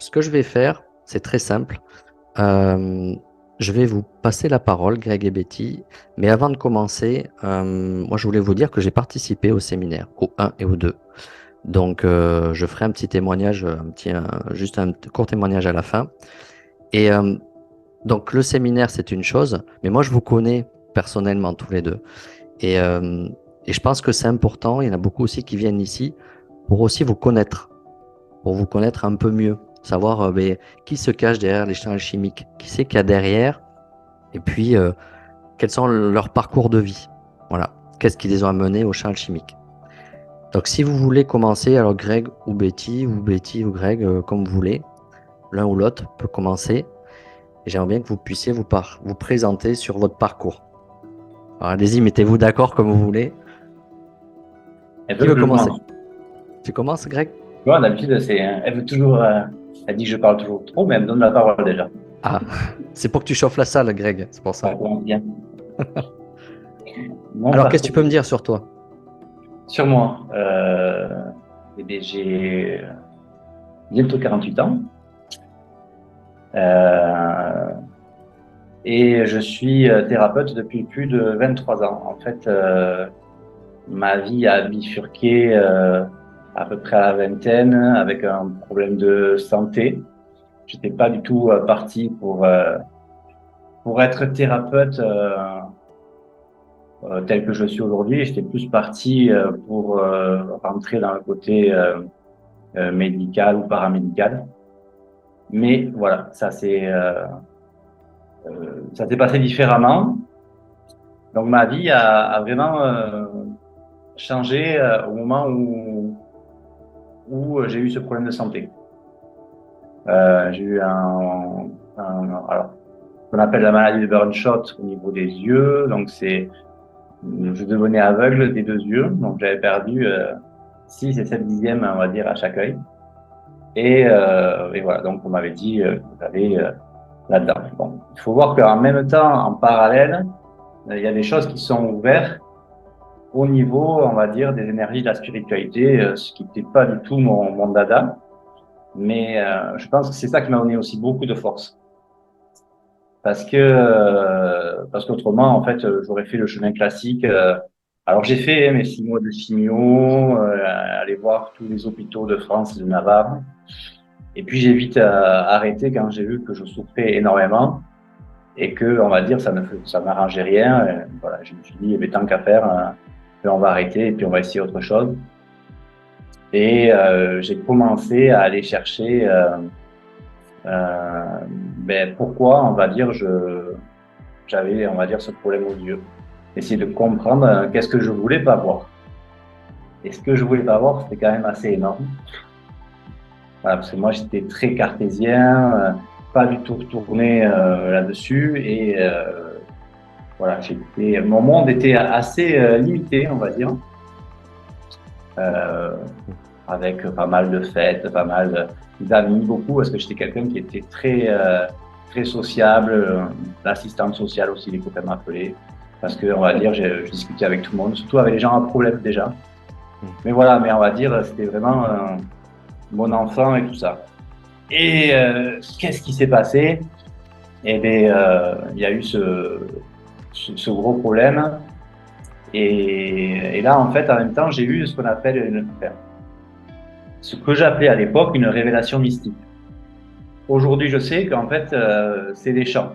ce que je vais faire, c'est très simple. Euh, je vais vous passer la parole, Greg et Betty. Mais avant de commencer, moi, je voulais vous dire que j'ai participé au séminaire, au 1 et au 2. Donc, je ferai un petit témoignage, juste un court témoignage à la fin. Et donc, le séminaire, c'est une chose, mais moi, je vous connais personnellement tous les deux. Et, euh, et je pense que c'est important. Il y en a beaucoup aussi qui viennent ici pour aussi vous connaître, pour vous connaître un peu mieux, savoir qui se cache derrière les changements chimiques, qui c'est qu'il y a derrière, et puis quels sont leurs parcours de vie. Voilà, qu'est-ce qui les ont amenés aux changements chimiques. Donc si vous voulez commencer, alors Greg ou Betty ou Greg, comme vous voulez, l'un ou l'autre peut commencer. Et j'aimerais bien que vous puissiez vous présenter sur votre parcours. Alors allez-y, mettez-vous d'accord comme vous voulez. Elle Qui veut veut que je commencer? commence. Tu commences, Greg? Tu vois, d'habitude, elle veut toujours, elle dit que je parle toujours trop, mais elle me donne la parole déjà. Ah, c'est pour que tu chauffes la salle, Greg, c'est pour ça. Ça commence bien. Mon Alors, qu'est-ce que parcours tu peux me dire sur toi? sur moi. Eh bien, j'ai bientôt 48 ans. Euh, et je suis thérapeute depuis plus de 23 ans. En fait, ma vie a bifurqué à peu près à la vingtaine avec un problème de santé. J'étais pas du tout parti pour être thérapeute tel que je suis aujourd'hui. J'étais plus parti pour rentrer dans le côté médical ou paramédical. Mais voilà, ça s'est passé différemment. Donc ma vie a vraiment changé au moment où j'ai eu ce problème de santé. J'ai eu alors, ce qu'on appelle la maladie de Burnshot au niveau des yeux. Donc je devenais aveugle des deux yeux. Donc j'avais perdu 6 et 7 dixièmes, on va dire, à chaque œil. Et voilà, donc on m'avait dit que j'avais là-dedans. Bon, il faut voir qu'en même temps, en parallèle, il y a des choses qui sont ouvertes au niveau, on va dire, des énergies de la spiritualité, ce qui n'était pas du tout mon dada. Mais je pense que c'est ça qui m'a donné aussi beaucoup de force. Parce qu'autrement, en fait, j'aurais fait le chemin classique. Alors j'ai fait mes 6 mois de chimio, aller voir tous les hôpitaux de France et de Navarre. Et puis j'ai vite arrêté quand j'ai vu que je souffrais énormément et que, on va dire, ça m'arrangeait rien. Et voilà, je me suis dit, eh bien, tant qu'à faire, on va arrêter et puis on va essayer autre chose. Et j'ai commencé à aller chercher pourquoi, on va dire, j'avais, on va dire, ce problème aux yeux. Essayer de comprendre qu'est-ce que je voulais pas voir. Et ce que je voulais pas voir, c'était quand même assez énorme. Voilà, parce que moi, j'étais très cartésien, pas du tout retourné là-dessus. Et voilà, mon monde était assez limité, on va dire, euh, avec pas mal de fêtes, pas mal d'amis, beaucoup, parce que j'étais quelqu'un qui était très sociable, l'assistante sociale aussi, les copains m'appelaient, parce que, on va dire, je discutais avec tout le monde, surtout avec les gens à problème déjà. Mais voilà, mais on va dire, c'était vraiment mon enfant et tout ça. Et qu'est-ce qui s'est passé? Eh bien, il y a eu ce gros problème. Et là, en fait, en même temps, j'ai eu ce qu'on appelle ce que j'appelais à l'époque une révélation mystique. Aujourd'hui, je sais qu'en fait, c'est des champs.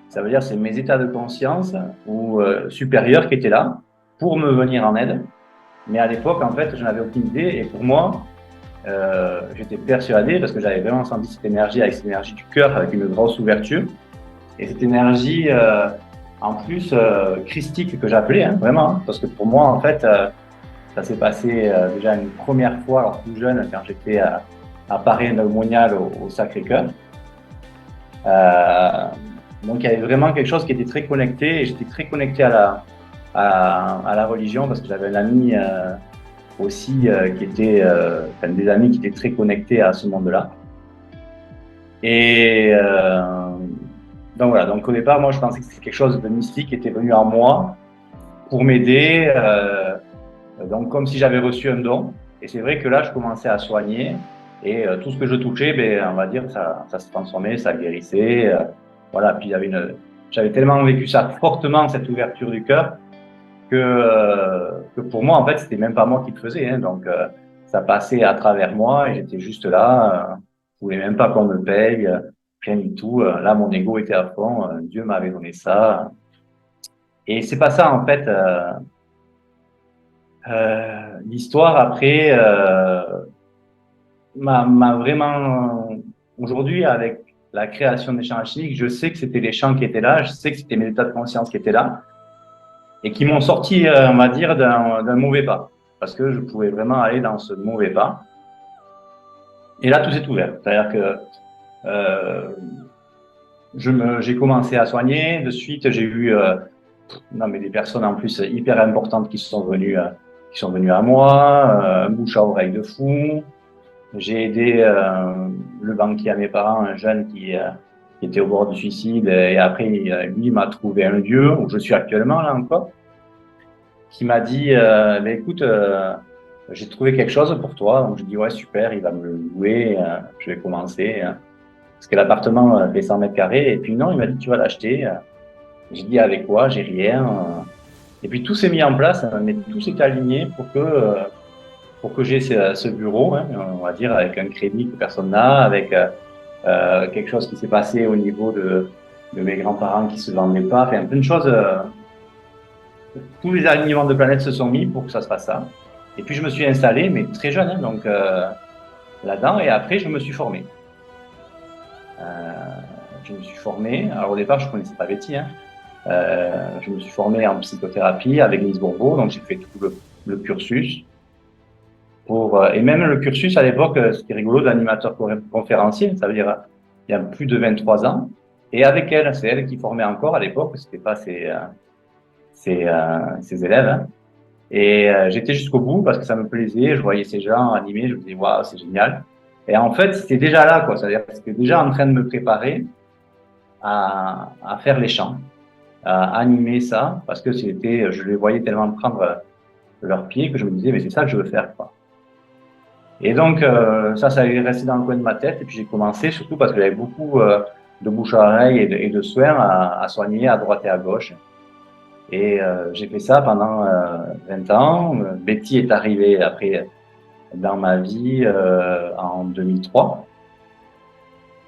Ça veut dire c'est mes états de conscience ou supérieurs qui étaient là pour me venir en aide. Mais à l'époque, en fait, je n'avais aucune idée. Et pour moi, j'étais persuadé, parce que j'avais vraiment senti cette énergie avec cette énergie du cœur, avec une grosse ouverture. Et cette énergie, en plus, christique que j'appelais, hein, vraiment. Hein, parce que pour moi, en fait, ça s'est passé déjà une première fois, alors plus jeune, quand j'étais à Paris Monial au Sacré-Cœur. Donc il y avait vraiment quelque chose qui était très connecté, et j'étais très connecté à la religion, parce que j'avais un ami aussi qui était, des amis qui étaient très connectés à ce monde-là. Et donc voilà, donc au départ, moi je pensais que c'était quelque chose de mystique qui était venu en moi pour m'aider. Donc comme si j'avais reçu un don. Et c'est vrai que là, je commençais à soigner. Et tout ce que je touchais, ben, on va dire, ça se transformait, ça guérissait. Voilà, puis j'avais tellement vécu ça fortement, cette ouverture du cœur, que pour moi, en fait, c'était même pas moi qui le faisais. Hein, donc, ça passait à travers moi et j'étais juste là. Je voulais même pas qu'on me paye, rien du tout. Là, mon ego était à fond. Dieu m'avait donné ça. Et c'est pas ça, en fait. L'histoire après m'a vraiment aujourd'hui avec la création des champs chimiques, je sais que c'était les champs qui étaient là, je sais que c'était mes états de conscience qui étaient là et qui m'ont sorti, on va dire, d'un mauvais pas parce que je pouvais vraiment aller dans ce mauvais pas. Et là, tout s'est ouvert. C'est-à-dire que euh, j'ai commencé à soigner. De suite, j'ai eu non, mais des personnes en plus hyper importantes qui sont venues à moi, un bouche à oreille de fou. J'ai aidé le banquier à mes parents, un jeune qui était au bord du suicide, et après, lui m'a trouvé un lieu où je suis actuellement là encore, qui m'a dit, ben, écoute, j'ai trouvé quelque chose pour toi. Donc je dis ouais super, il va me le louer, je vais commencer. Parce que l'appartement fait 100 mètres carrés, et puis non, il m'a dit tu vas l'acheter. J'ai dit avec quoi, j'ai rien. Et puis tout s'est mis en place, mais tout s'est aligné pour que j'ai ce bureau, hein, on va dire, avec un crédit que personne n'a, avec quelque chose qui s'est passé au niveau de mes grands-parents qui se vendaient pas, enfin plein de choses. Tous les alignements de planètes se sont mis pour que ça se passe ça. Et puis je me suis installé, mais très jeune, hein, donc là-dedans. Et après, je me suis formé. Euh, je me suis formé. Alors au départ, je connaissais pas Betty. Hein. Je me suis formé en psychothérapie avec Lise Bourbeau, donc j'ai fait tout le cursus. Et même le cursus à l'époque, c'était rigolo d'animateur conférencier, ça veut dire il y a plus de 23 ans. Et avec elle, c'est elle qui formait encore à l'époque, c'était pas ses élèves. Hein. Et j'étais jusqu'au bout parce que ça me plaisait, je voyais ces gens animés, je me disais waouh, c'est génial. Et en fait, c'était déjà là, quoi. C'est-à-dire que c'était déjà en train de me préparer à faire les chants, à animer ça, parce que je les voyais tellement prendre leurs pieds que je me disais mais c'est ça que je veux faire, quoi. Et donc, ça est resté dans le coin de ma tête. Et puis, j'ai commencé, surtout parce que j'avais beaucoup de bouche à oreille et de soins à soigner à droite et à gauche. Et j'ai fait ça pendant 20 ans. Betty est arrivée après dans ma vie en 2003.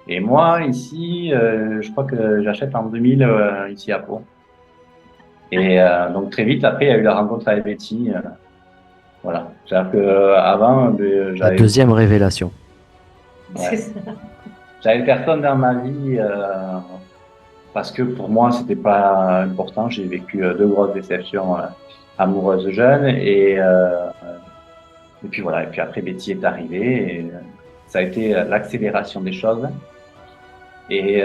Et moi, ici, je crois que j'achète en 2000 ici à Pau. Et donc, très vite, après, il y a eu la rencontre avec Betty. Voilà. C'est-à-dire qu'avant, La j'avais deuxième révélation. ouais. J'avais personne dans ma vie parce que pour moi, c'était pas important. J'ai vécu deux grosses déceptions amoureuses jeunes et puis voilà. Et puis après, Betty est arrivée et ça a été l'accélération des choses. Et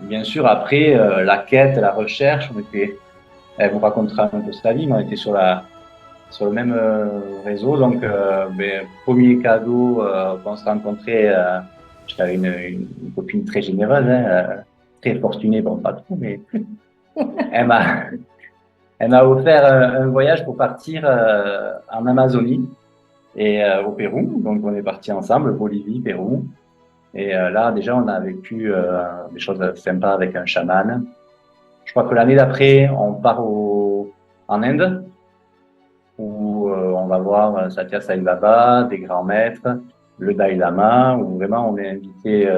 bien sûr, après, la quête, la recherche, elle vous racontera un peu sa vie, mais on était sur le même réseau. Donc, premier cadeau qu'on se rencontrait, j'avais une copine très généreuse, hein, très fortunée, bon, pas trop, mais elle m'a, elle m'a offert un voyage pour partir en Amazonie et au Pérou. Donc, on est partis ensemble, Bolivie, Pérou. Et là, déjà, on a vécu des choses sympas avec un chaman. Je crois que l'année d'après, on part en Inde où on va voir Satya Sai Baba, des grands maîtres, le Dalai Lama, où vraiment on est invité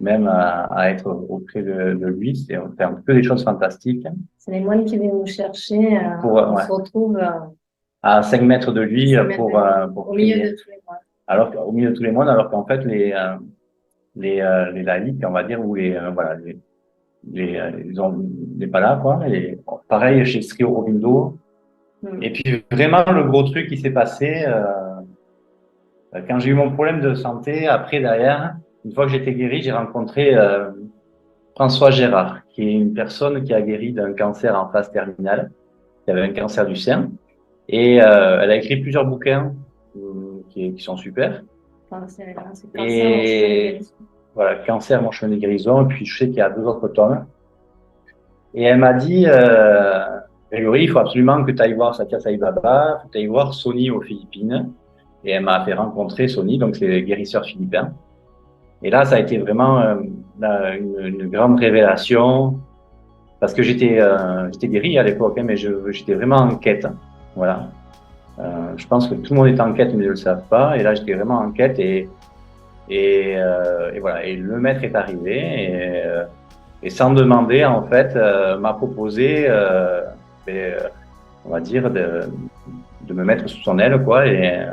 même à être auprès de lui. On fait un peu des choses fantastiques. C'est les moines qui viennent nous chercher. On se retrouve à 5 mètres de lui pour au milieu de tous les moines. Alors au milieu de tous les moines, alors qu'en fait les laïcs, on va dire, ou voilà, les pas là, quoi. Et pareil chez Sri Aurobindo. Et puis vraiment le gros truc qui s'est passé quand j'ai eu mon problème de santé, après derrière, une fois que j'étais guéri, j'ai rencontré François Gérard, qui est une personne qui a guéri d'un cancer en phase terminale, qui avait un cancer du sein, et elle a écrit plusieurs bouquins qui sont super. Et voilà, Cancer, mon chemin de guérison, et puis je sais qu'il y a 2 autres tomes. Et elle m'a dit, Grégory, il faut absolument que tu ailles voir Satya Sai Baba, que tu ailles voir Sony aux Philippines. et elle m'a fait rencontrer Sony, donc c'est les guérisseurs philippins. Et là, ça a été vraiment une grande révélation, parce que j'étais guéri à l'époque, hein, mais j'étais vraiment en quête. Voilà. Je pense que tout le monde est en quête, mais ne le savent pas. Et là, j'étais vraiment en quête et voilà. Et le maître est arrivé et sans demander, en fait, m'a proposé, on va dire, de me mettre sous son aile, quoi, et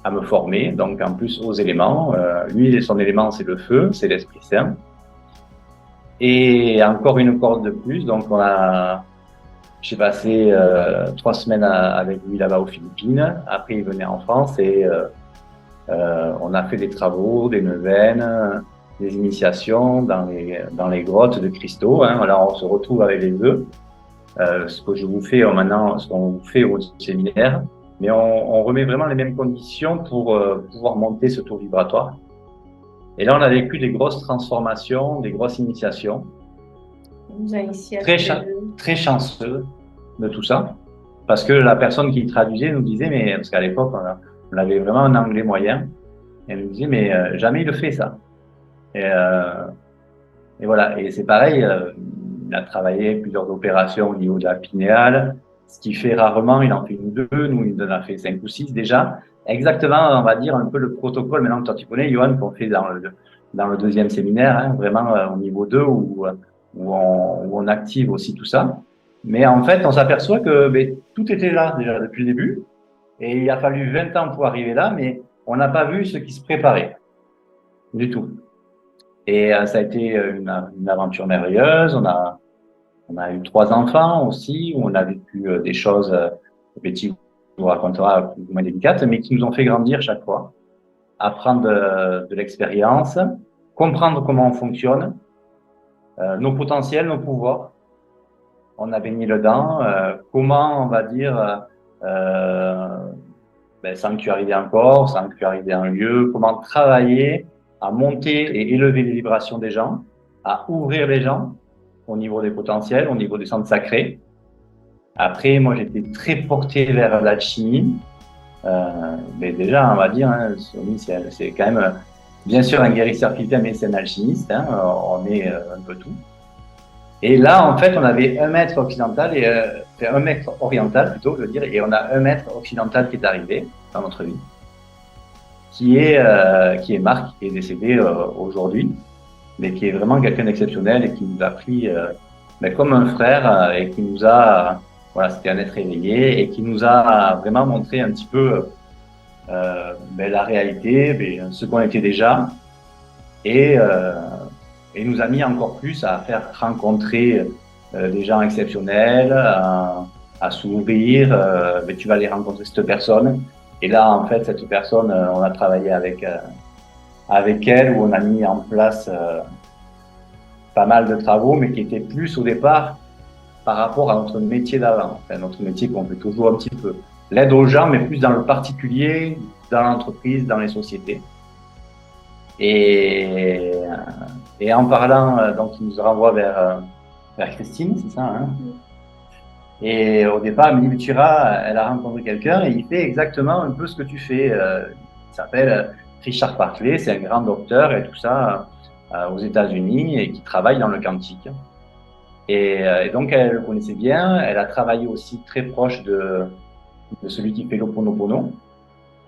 à me former. Donc, en plus, aux éléments. Lui, son élément, c'est le feu, c'est l'Esprit Saint. Et encore une corde de plus. Donc, j'ai passé 3 semaines avec lui là-bas aux Philippines. Après, il venait en France et on a fait des travaux, des neuvaines, des initiations dans les grottes de cristaux. Hein. Là, on se retrouve avec les deux. Ce que je vous fais maintenant, ce qu'on vous fait au séminaire, mais on remet vraiment les mêmes conditions pour pouvoir monter ce tour vibratoire. Et là, on a vécu des grosses transformations, des grosses initiations. Très chanceux de tout ça, parce que la personne qui traduisait nous disait, mais parce qu'à l'époque, on avait vraiment un anglais moyen, et elle nous disait, mais jamais il le fait ça. Et voilà, et c'est pareil, il a travaillé plusieurs opérations au niveau de la pinéale, ce qu'il fait rarement, il en fait une ou deux, nous il en a fait 5 ou 6 déjà. Exactement, on va dire un peu le protocole, maintenant toi tu connais, Johan, qu'on fait dans le deuxième séminaire, hein, vraiment au niveau 2 où on active aussi tout ça. Mais en fait, on s'aperçoit que tout était là déjà depuis le début, et il a fallu 20 ans pour arriver là, mais on n'a pas vu ce qui se préparait du tout. Et ça a été une aventure merveilleuse. On a eu 3 enfants aussi, où on a vécu des choses, Betty vous racontera plus ou moins délicates, mais qui nous ont fait grandir chaque fois, apprendre de l'expérience, comprendre comment on fonctionne, nos potentiels, nos pouvoirs. On a baigné dedans, comment on va dire sanctuariser un corps, sanctuariser un lieu, comment travailler à monter et élever les vibrations des gens, à ouvrir les gens au niveau des potentiels, au niveau des centres sacrés. Après, moi, j'étais très porté vers l'alchimie. Mais déjà, on va dire, hein, c'est quand même, bien sûr, un guérisseur philippin, mais c'est un alchimiste. Hein, on est un peu tout. Et là, en fait, on avait un maître occidental un maître oriental plutôt, je veux dire, et on a un maître occidental qui est arrivé dans notre vie, qui est Marc, qui est décédé aujourd'hui, mais qui est vraiment quelqu'un d'exceptionnel et qui nous a pris comme un frère et qui nous a, voilà, c'était un être éveillé et qui nous a vraiment montré un petit peu la réalité, ce qu'on était déjà, et nous a mis encore plus à faire rencontrer des gens exceptionnels, à s'ouvrir. Tu vas aller rencontrer cette personne. Et là, en fait, cette personne, on a travaillé avec elle, où on a mis en place pas mal de travaux, mais qui étaient plus au départ par rapport à notre métier d'avant. Enfin, notre métier qu'on fait toujours un petit peu. L'aide aux gens, mais plus dans le particulier, dans l'entreprise, dans les sociétés. Et en parlant, donc, il nous renvoie vers Christine, c'est ça, hein? Et au départ, elle me dit, elle a rencontré quelqu'un et il fait exactement un peu ce que tu fais. Il s'appelle Richard Barclay, c'est un grand docteur et tout ça aux États-Unis et qui travaille dans le quantique. Et donc, elle le connaissait bien. Elle a travaillé aussi très proche de celui qui fait l'Ho'oponopono.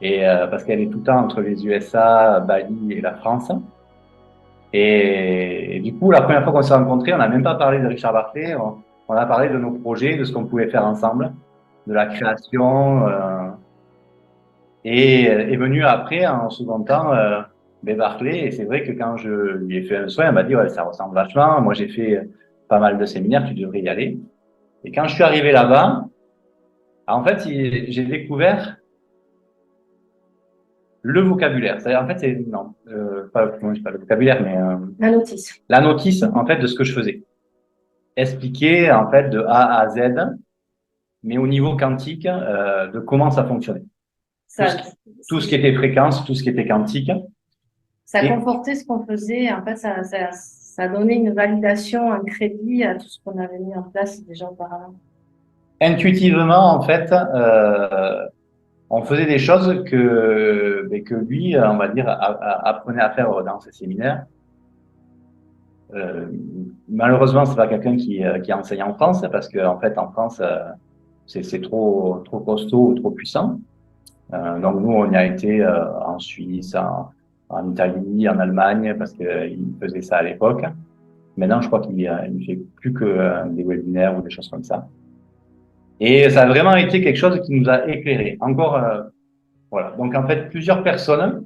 Et parce qu'elle est tout le temps entre les USA, Bali et la France. Et du coup, la première fois qu'on s'est rencontrés, on n'a même pas parlé de Richard Barclay, on a parlé de nos projets, de ce qu'on pouvait faire ensemble, de la création. Et est venu après, en second temps, Barclay. Et c'est vrai que quand je lui ai fait un soin, elle m'a dit, ouais, ça ressemble vachement. Moi, j'ai fait pas mal de séminaires, tu devrais y aller. Et quand je suis arrivé là-bas, en fait, j'ai découvert le vocabulaire. C'est-à-dire, en fait, pas le vocabulaire, mais la notice. La notice, en fait, de ce que je faisais. Expliquer, en fait, de A à Z, mais au niveau quantique, de comment ça fonctionnait. Tout ce qui était fréquence, tout ce qui était quantique. Ça confortait ce qu'on faisait. En fait, ça donnait une validation, un crédit à tout ce qu'on avait mis en place déjà auparavant. Intuitivement, en fait, on faisait des choses que lui, on va dire, apprenait à faire dans ses séminaires. Malheureusement, c'est pas quelqu'un qui enseigne en France, parce que en fait, en France, c'est trop costaud ou trop puissant. Donc nous, on y a été en Suisse, en Italie, en Allemagne, parce qu'il faisait ça à l'époque. Maintenant, je crois qu'il ne fait plus que des webinaires ou des choses comme ça. Et ça a vraiment été quelque chose qui nous a éclairés. Encore, voilà. Donc en fait, plusieurs personnes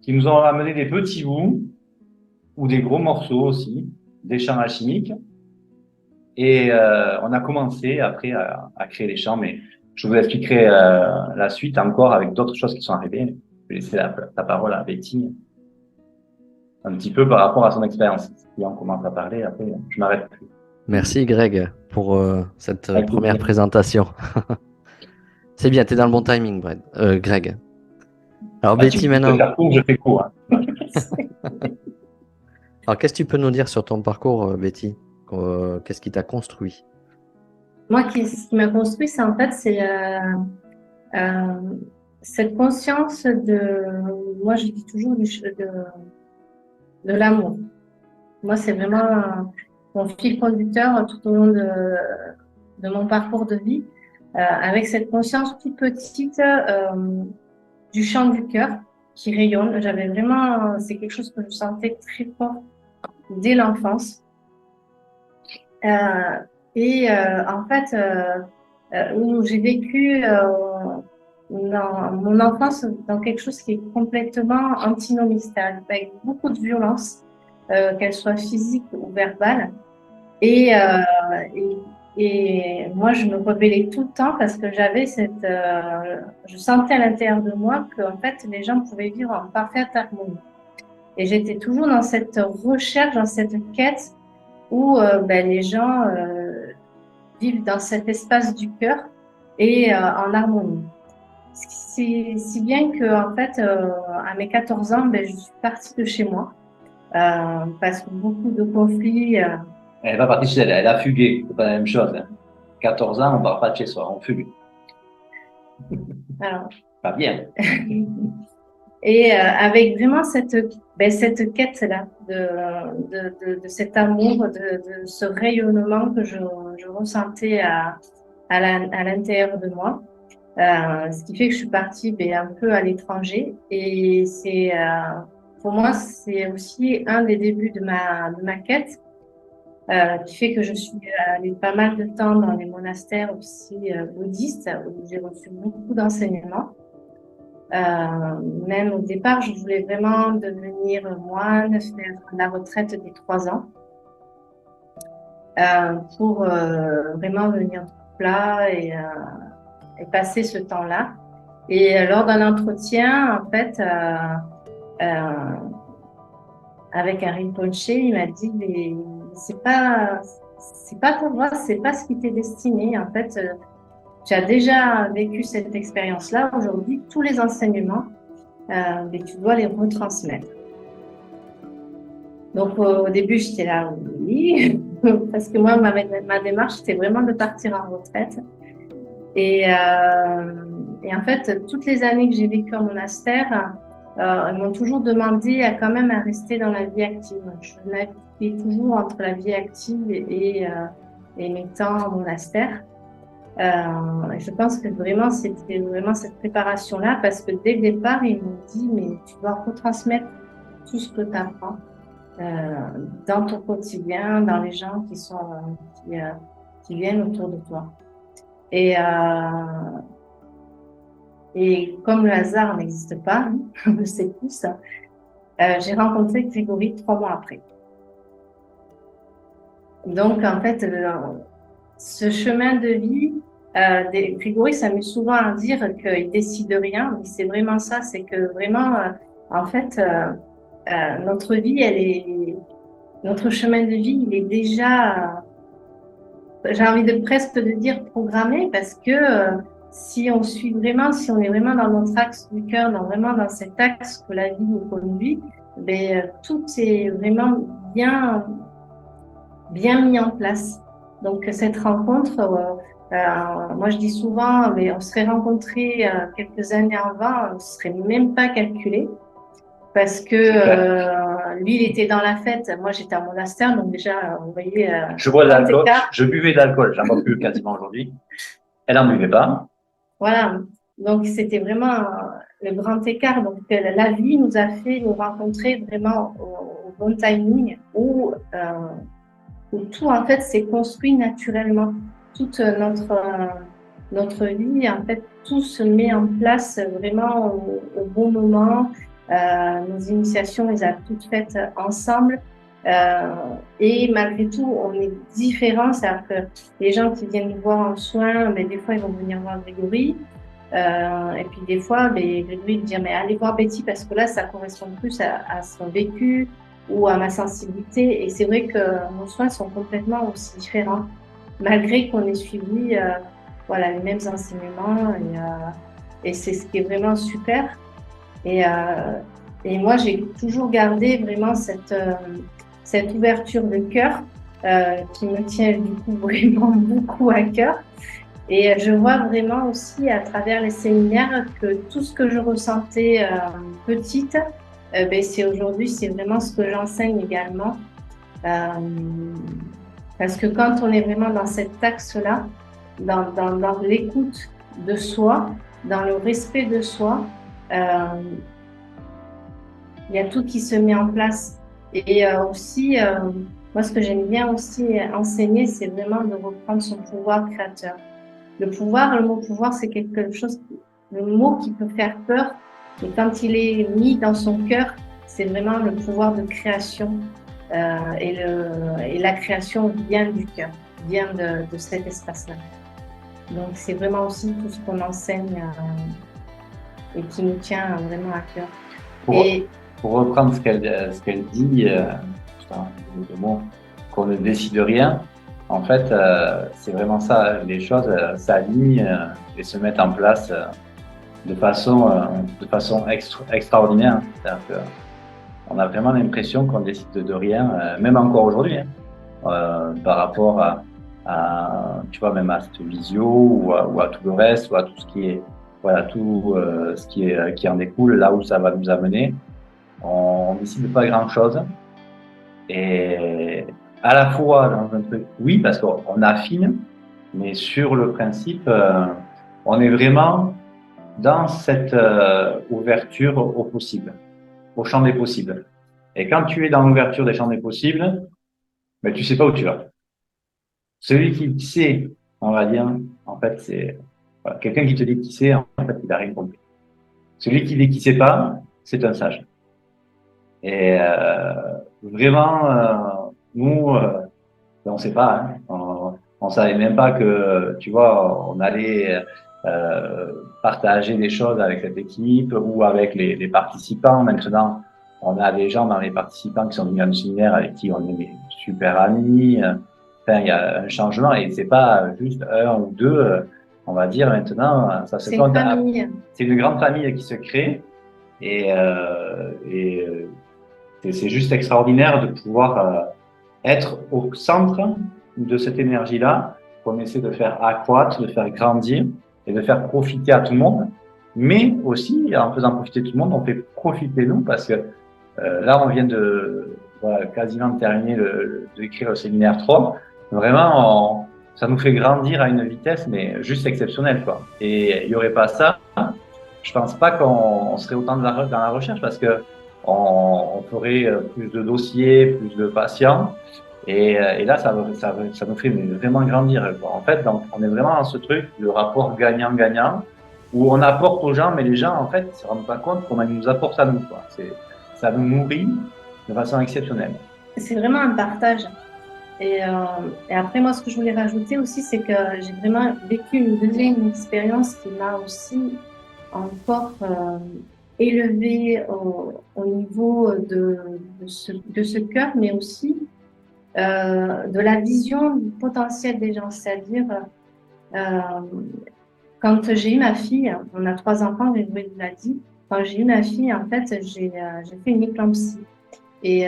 qui nous ont ramené des petits bouts ou des gros morceaux aussi, des champs alchimiques. Et on a commencé après à créer les champs, mais je vous expliquerai la suite encore avec d'autres choses qui sont arrivées. Je vais laisser la parole à Betty un petit peu par rapport à son expérience. Si on commence à parler, après, je m'arrête plus. Merci Greg pour cette Avec première plaisir. présentation. C'est bien, tu es dans le bon timing, Greg. Alors Ah, tu Betty, peux maintenant, faire court, je fais court. Hein. alors qu'est-ce que tu peux nous dire sur ton parcours, Betty? Qu'est-ce qui t'a construit? Moi, ce qui m'a construit, c'est en fait, c'est euh, cette conscience moi je dis toujours de l'amour. Moi, c'est vraiment mon fil conducteur tout au long de mon parcours de vie, avec cette conscience toute petite du chant du cœur qui rayonne. J'avais vraiment, c'est quelque chose que je sentais très fort dès l'enfance. En fait, où j'ai vécu dans mon enfance dans quelque chose qui est complètement antinomiste, avec beaucoup de violence, qu'elle soit physique ou verbale. Et, euh, et moi, je me rebellais tout le temps parce que j'avais je sentais à l'intérieur de moi que en fait, les gens pouvaient vivre en parfaite harmonie. Et j'étais toujours dans cette recherche, dans cette quête où les gens vivent dans cet espace du cœur et en harmonie. Si bien que en fait, à mes 14 ans, je suis partie de chez moi parce que beaucoup de conflits. Elle n'est pas partie chez elle, elle a fugué. C'est pas la même chose. Hein. 14 ans, on ne part pas de chez soi, on fugue. Alors, pas bien. Et avec vraiment cette quête-là de cet amour, de ce rayonnement que je ressentais à l'intérieur de moi. Ce qui fait que je suis partie un peu à l'étranger. Et pour moi, c'est aussi un des débuts de ma quête, qui fait que je suis allée pas mal de temps dans les monastères aussi bouddhistes, où j'ai reçu beaucoup d'enseignements. Même au départ, je voulais vraiment devenir moine, faire la retraite des 3 ans, pour vraiment venir plat et passer ce temps-là. Et lors d'un entretien, en fait, avec un Rinpoche, il m'a dit, mais c'est pas pour moi, c'est pas ce qui t'est destiné. En fait, tu as déjà vécu cette expérience-là. Aujourd'hui, tous les enseignements, tu dois les retransmettre. Donc, au début, j'étais là, oui, parce que moi, ma démarche, c'était vraiment de partir en retraite. Et en fait, toutes les années que j'ai vécu en monastère, ils m'ont toujours demandé quand même à rester dans la vie active. Je naviguais toujours entre la vie active et mes temps en monastère. Je pense que vraiment, c'était vraiment cette préparation-là, parce que dès le départ, ils m'ont dit, mais tu dois retransmettre tout ce que tu apprends dans ton quotidien, dans les gens qui viennent autour de toi. Et comme le hasard n'existe pas, on le sait tous, j'ai rencontré Grégory 3 mois après. Donc, en fait, ce chemin de vie, Grégory s'amuse souvent à dire qu'il décide de rien, mais c'est vraiment ça, c'est que vraiment, en fait, notre vie, notre chemin de vie, il est déjà, j'ai envie de presque de dire programmé, parce que si on est vraiment dans notre axe du cœur, vraiment dans cet axe que la vie nous conduit, tout est vraiment bien mis en place. Donc cette rencontre, Moi, je dis souvent, mais on serait rencontrés quelques années avant, on ne serait même pas calculé parce que lui, il était dans la fête, moi, j'étais à monastère, donc déjà, vous voyez, Je bois de grand l'alcool, écart. je buvais de l'alcool, j'en bois plus quasiment aujourd'hui. Elle n'en buvait pas. Voilà. Donc, c'était vraiment le grand écart. Donc, la vie nous a fait nous rencontrer vraiment au bon timing où tout, en fait, s'est construit naturellement. Toute notre vie, en fait, tout se met en place vraiment au bon moment. Nos initiations, on les a toutes faites ensemble. Et malgré tout, on est différents. C'est-à-dire que les gens qui viennent nous voir en soins, mais des fois, ils vont venir voir Grégory. Et puis des fois, Grégory me dit, mais allez voir Betty parce que là, ça correspond plus à son vécu ou à ma sensibilité. Et c'est vrai que nos soins sont complètement aussi différents, malgré qu'on ait suivi voilà, les mêmes enseignements. Et c'est ce qui est vraiment super. Et, et moi, j'ai toujours gardé vraiment cette ouverture de cœur qui me tient du coup vraiment beaucoup à cœur. Et je vois vraiment aussi à travers les séminaires que tout ce que je ressentais petite, c'est aujourd'hui, c'est vraiment ce que j'enseigne également. Parce que quand on est vraiment dans cet axe-là, dans l'écoute de soi, dans le respect de soi, il y a tout qui se met en place. Et aussi, moi, ce que j'aime bien aussi enseigner, c'est vraiment de reprendre son pouvoir créateur. Le mot pouvoir, c'est quelque chose, le mot qui peut faire peur, mais quand il est mis dans son cœur, c'est vraiment le pouvoir de création. Et la création vient du cœur, vient de cet espace-là. Donc, c'est vraiment aussi tout ce qu'on enseigne et qui nous tient vraiment à cœur. Pour reprendre ce qu'elle dit, le mot qu'on ne décide rien, en fait, c'est vraiment ça. Les choses s'alignent et se mettent en place de façon extraordinaire. C'est-à-dire que on a vraiment l'impression qu'on décide de rien, même encore aujourd'hui, par rapport tu vois, même à cette visio ou à tout le reste, ou à tout ce qui est, voilà, tout ce qui en découle, là où ça va nous amener. On décide pas grand-chose. Et à la fois dans un truc, oui, parce qu'on affine, mais sur le principe, on est vraiment dans cette ouverture au possible, au champ des possibles. Et quand tu es dans l'ouverture des champs des possibles, ben, tu sais pas où tu vas. Celui qui sait, on va dire, en fait, c'est voilà, quelqu'un qui te dit qui sait, en fait, il a rien compris. Celui qui dit qu'il sait pas, c'est un sage. Et vraiment, nous, on sait pas. Hein. On savait même pas que, tu vois, on allait partager des choses avec cette équipe ou avec les participants. Maintenant, on a des gens dans les participants qui sont venus à un séminaire avec qui on est des super amis. Enfin, il y a un changement et c'est pas juste un ou deux. On va dire maintenant, ça se compte. C'est une grande famille qui se crée et c'est juste extraordinaire de pouvoir être au centre de cette énergie-là qu'on essaie de faire accroître, de faire grandir et de faire profiter à tout le monde. Mais aussi, en faisant profiter tout le monde, on fait profiter nous parce que là, on vient de quasiment terminer d'écrire le séminaire 3. Vraiment, ça nous fait grandir à une vitesse, mais juste exceptionnelle, quoi. Et il n'y aurait pas ça, je pense pas qu'on serait autant dans la recherche parce que on ferait plus de dossiers, plus de patients. Et là, ça nous fait vraiment grandir, quoi. En fait, donc, on est vraiment dans ce truc de rapport gagnant-gagnant où on apporte aux gens, mais les gens, en fait, ne se rendent pas compte comment ils nous apportent à nous, quoi. Ça nous nourrit de façon exceptionnelle. C'est vraiment un partage. Et après, moi, ce que je voulais rajouter aussi, c'est que j'ai vraiment vécu une deuxième expérience qui m'a aussi encore élevé au niveau de ce cœur, mais aussi de la vision du potentiel des gens. C'est-à-dire, quand j'ai eu ma fille, on a 3 enfants, Grégory vous l'a dit, quand j'ai eu ma fille, en fait, j'ai fait une éclampsie. Et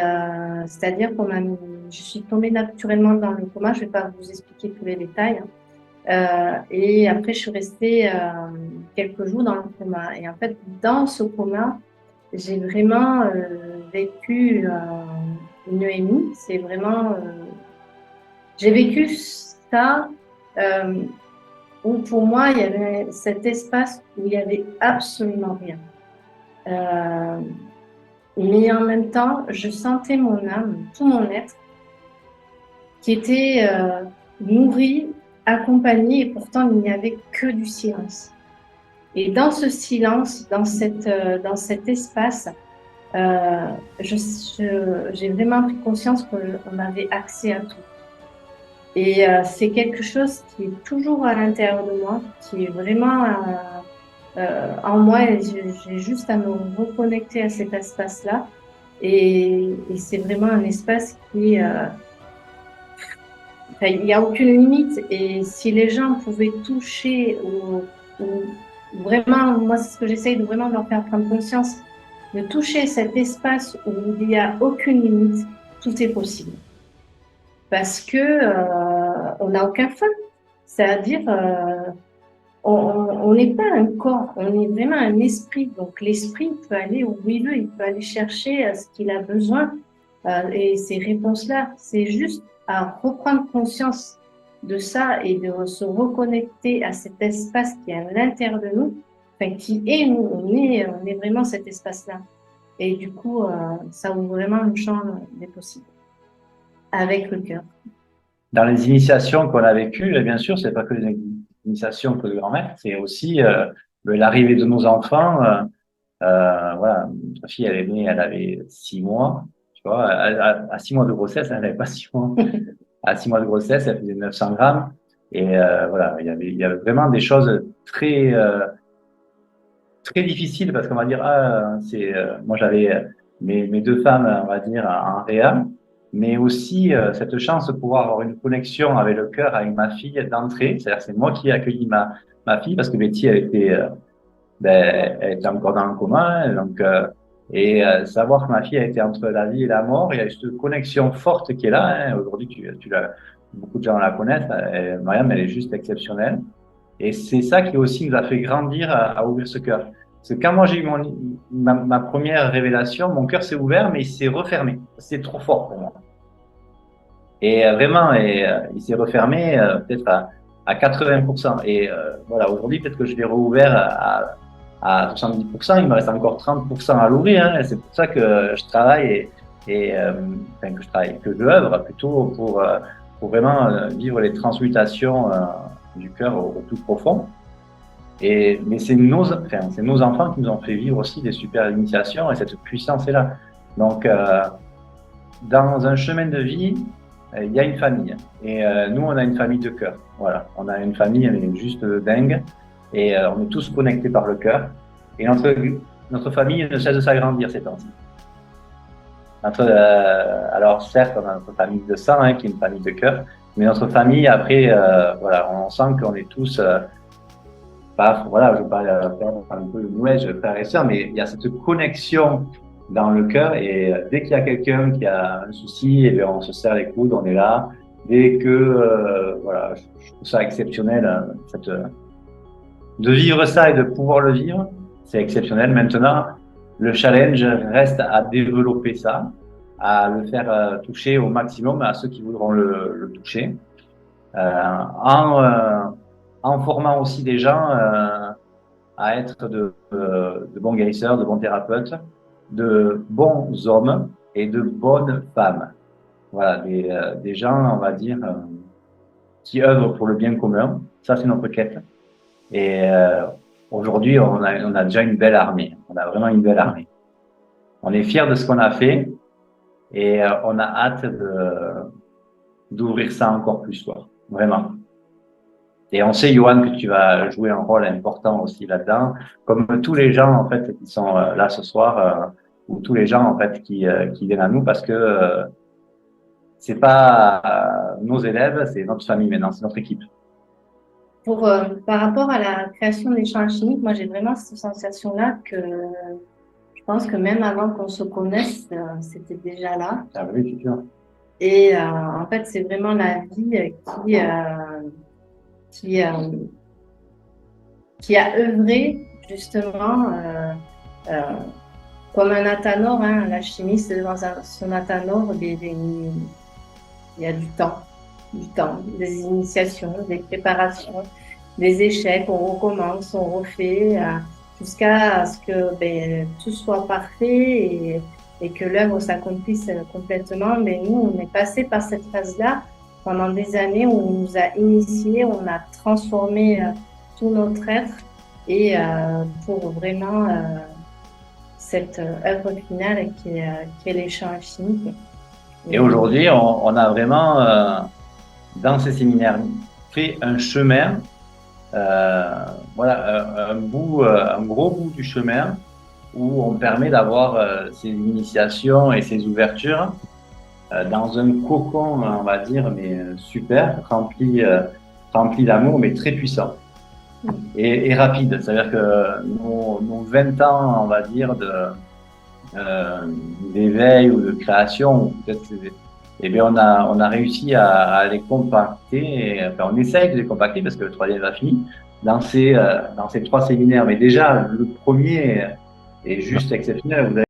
c'est-à-dire je suis tombée naturellement dans le coma, je ne vais pas vous expliquer tous les détails. Et après, je suis restée quelques jours dans le coma. Et en fait, dans ce coma, j'ai vraiment vécu une EMI. C'est vraiment, j'ai vécu ça où pour moi, il y avait cet espace où il y avait absolument rien. Mais en même temps, je sentais mon âme, tout mon être, qui était nourri, accompagné, et pourtant il n'y avait que du silence. Et dans ce silence, dans cet espace, j'ai vraiment pris conscience qu'on avait accès à tout. Et c'est quelque chose qui est toujours à l'intérieur de moi, qui est vraiment en moi. Et j'ai juste à me reconnecter à cet espace-là. Et c'est vraiment un espace qui enfin, il n'y a aucune limite. Et si les gens pouvaient toucher ou vraiment, moi, c'est ce que j'essaye de vraiment leur faire prendre conscience, de toucher cet espace où il n'y a aucune limite, tout est possible. Parce que on n'a aucun fin. C'est-à-dire, on n'est pas un corps, on est vraiment un esprit. Donc l'esprit peut aller où il veut, il peut aller chercher ce qu'il a besoin. Et ces réponses-là, c'est juste à reprendre conscience de ça et de se reconnecter à cet espace qui est à l'intérieur de nous, enfin, qui est nous, on est vraiment cet espace-là. Et du coup, ça ouvre vraiment le champ des possibles avec le cœur. Dans les initiations qu'on a vécues, et bien sûr, c'est pas que les initiations que de grand-mère, c'est aussi l'arrivée de nos enfants. Voilà, ma fille, elle est née, elle avait 6 mois, tu vois, à 6 mois de grossesse, elle n'avait pas 6 mois. À 6 mois de grossesse, elle faisait 900 grammes. Et voilà, il y avait vraiment des choses très difficiles parce qu'on va dire, moi j'avais mes deux femmes, on va dire, en réa, mais aussi cette chance de pouvoir avoir une connexion avec le cœur, avec ma fille d'entrée. C'est-à-dire, c'est moi qui ai accueilli ma fille parce que Betty, elle était encore dans le coma, donc savoir que ma fille a été entre la vie et la mort, il y a cette connexion forte qui est là. Hein. Aujourd'hui, beaucoup de gens la connaissent. Mariam, elle est juste exceptionnelle. Et c'est ça qui aussi nous a fait grandir à ouvrir ce cœur. Parce que quand moi j'ai eu ma première révélation, mon cœur s'est ouvert, mais il s'est refermé. C'est trop fort pour moi. Et vraiment, il s'est refermé peut-être à 80%. Et voilà, aujourd'hui, peut-être que je l'ai rouvert à 70%. Il me reste encore 30% à l'ouvrir. Hein. C'est pour ça que je travaille enfin, que je œuvre plutôt pour vraiment vivre les transmutations du cœur au plus profond. Mais c'est nos enfants qui nous ont fait vivre aussi des super initiations et cette puissance est là. Donc, dans un chemin de vie, il y a une famille. Et nous, on a une famille de cœur. Voilà, on a une famille juste dingue et on est tous connectés par le cœur. Et notre famille ne cesse de s'agrandir ces temps-ci. Alors certes, on a notre famille de sang, hein, qui est une famille de cœur, mais notre famille, après, voilà, on sent qu'on est tous, voilà, je parle un peu de nous, je frères et sœurs, mais il y a cette connexion dans le cœur et dès qu'il y a quelqu'un qui a un souci, eh bien, on se serre les coudes, on est là. Dès que, voilà, je trouve ça exceptionnel, de vivre ça et de pouvoir le vivre, c'est exceptionnel. Maintenant, le challenge reste à développer ça, à le faire toucher au maximum à ceux qui voudront le toucher, en formant aussi des gens à être de bons guérisseurs, de bons thérapeutes, de bons hommes et de bonnes femmes. Voilà, des gens, on va dire, qui œuvrent pour le bien commun. Ça, c'est notre quête. Et aujourd'hui, on a déjà une belle armée. On a vraiment une belle armée. On est fiers de ce qu'on a fait et on a hâte d'ouvrir ça encore plus, quoi. Vraiment. Et on sait, Johan, que tu vas jouer un rôle important aussi là-dedans, comme tous les gens en fait qui sont là ce soir, ou tous les gens en fait qui viennent à nous, parce que c'est pas nos élèves, c'est notre famille maintenant, c'est notre équipe. Par rapport à la création des champs alchimiques, moi j'ai vraiment cette sensation-là que je pense que même avant qu'on se connaisse, c'était déjà là. Ah oui, c'est sûr. Et en fait, c'est vraiment la vie qui, qui a œuvré justement comme un athanor, hein, l'alchimiste devant son athanor, il y a du temps, des initiations, des préparations, des échecs, on recommence, on refait, jusqu'à ce que tout soit parfait et que l'œuvre s'accomplisse complètement. Mais nous, on est passé par cette phase-là pendant des années où on nous a initiés, on a transformé tout notre être et pour vraiment cette œuvre finale qui est les chants alchimiques. Et aujourd'hui, on a vraiment, dans ces séminaires, fait un chemin, voilà, un gros bout du chemin où on permet d'avoir ces initiations et ces ouvertures dans un cocon, on va dire, mais super, rempli d'amour, mais très puissant et rapide. C'est-à-dire que nos 20 ans, on va dire, d'éveil ou de création, peut-être, eh bien, on a réussi à les compacter, enfin, on essaye de les compacter parce que le troisième va fini dans ces 3 séminaires. Mais déjà, le premier est juste exceptionnel. Vous avez